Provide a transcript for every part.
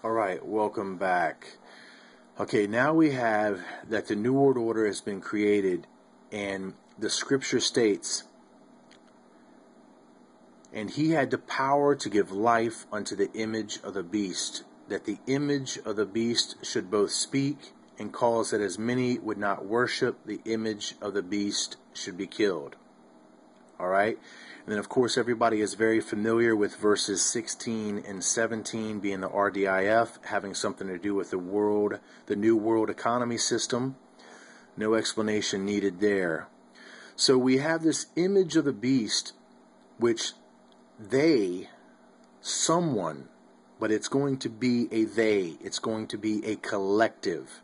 All right, welcome back. Okay, now we have that the New World Order has been created, and the scripture states, and he had the power to give life unto the image of the beast, that the image of the beast should both speak and cause that as many would not worship the image of the beast should be killed. All right? And then, of course, everybody is very familiar with verses 16 and 17 being the RDIF, having something to do with the New World Economy System. No explanation needed there. So we have this image of the beast, which someone, but it's going to be a they, it's going to be a collective,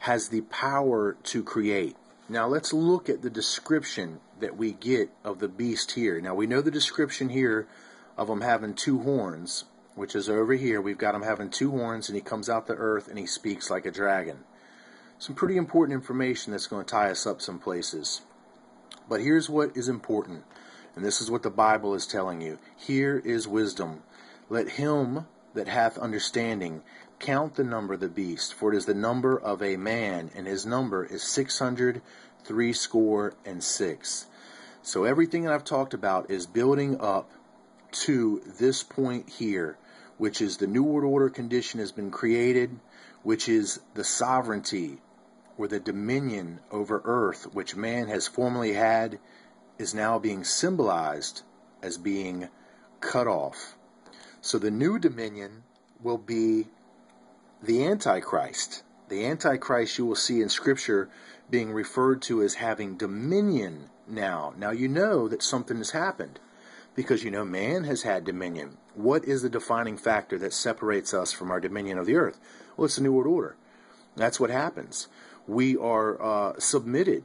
has the power to create. Now let's look at the description that we get of the beast here. Now we know the description here of him having two horns, which is over here. We've got him having two horns, and he comes out the earth and he speaks like a dragon. Some pretty important information that's going to tie us up some places. But here's what is important, and this is what the Bible is telling you. Here is wisdom. Let him that hath understanding count the number of the beast, for it is the number of a man, and his number is 666. So everything that I've talked about is building up to this point here, which is the New World Order condition has been created, which is the sovereignty or the dominion over earth, which man has formerly had, is now being symbolized as being cut off. So the new dominion will be the Antichrist. The Antichrist you will see in Scripture being referred to as having dominion now. Now you know that something has happened, because you know man has had dominion. What is the defining factor that separates us from our dominion of the earth? Well, it's the New World Order. That's what happens. We are submitted,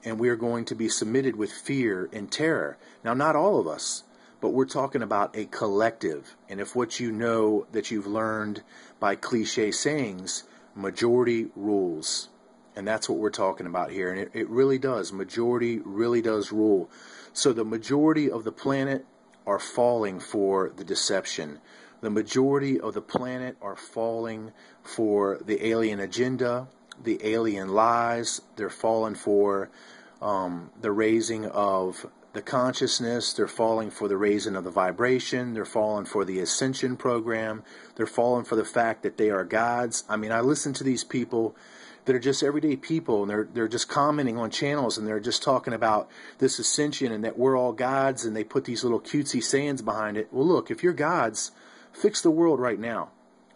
and we are going to be submitted with fear and terror. Now, not all of us, but we're talking about a collective. And if what you know that you've learned by cliche sayings, majority rules. And that's what we're talking about here. And it really does. Majority really does rule. So the majority of the planet are falling for the deception. The majority of the planet are falling for the alien agenda, the alien lies. They're falling for the raising of the consciousness. They're falling for the raising of the vibration. They're falling for the ascension program. They're falling for the fact that they are gods. I mean, I listen to these people that are just everyday people, and they're just commenting on channels, and they're just talking about this ascension and that we're all gods, and they put these little cutesy sayings behind it. Well, look, if you're gods, fix the world right now.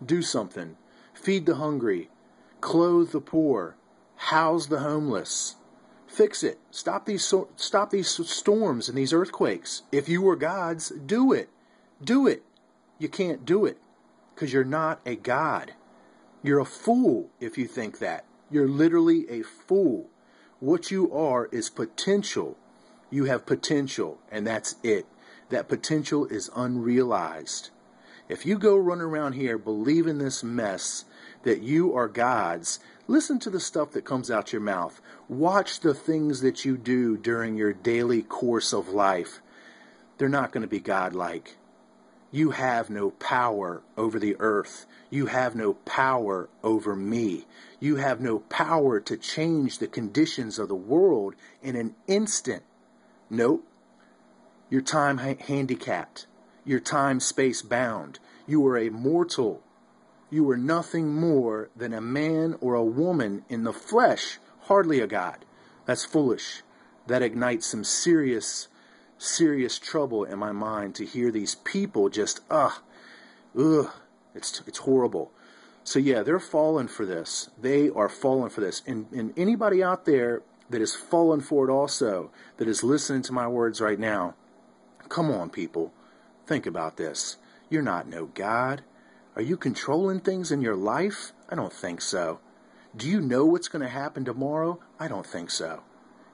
Do something. Feed the hungry. Clothe the poor. House the homeless. Fix it. Stop these storms and these earthquakes. If you were gods, do it. Do it. You can't do it because you're not a god. You're a fool if you think that. You're literally a fool. What you are is potential. You have potential, and that's it. That potential is unrealized. If you go run around here believing this mess that you are gods, listen to the stuff that comes out your mouth. Watch the things that you do during your daily course of life. They're not going to be godlike. You have no power over the earth. You have no power over me. You have no power to change the conditions of the world in an instant. Nope. You're time handicapped. You're time space bound. You are a mortal. You are nothing more than a man or a woman in the flesh, hardly a god. That's foolish. That ignites some serious trouble in my mind to hear these people just, it's horrible. So yeah, they're falling for this. They are falling for this. And anybody out there that is falling for it also, that is listening to my words right now, come on, people. Think about this. You're not no God. Are you controlling things in your life? I don't think so. Do you know what's going to happen tomorrow? I don't think so.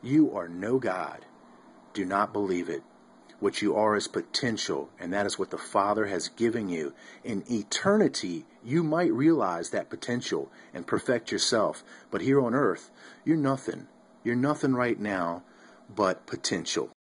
You are no God. Do not believe it. What you are is potential, and that is what the Father has given you. In eternity, you might realize that potential and perfect yourself. But here on earth, you're nothing. You're nothing right now but potential.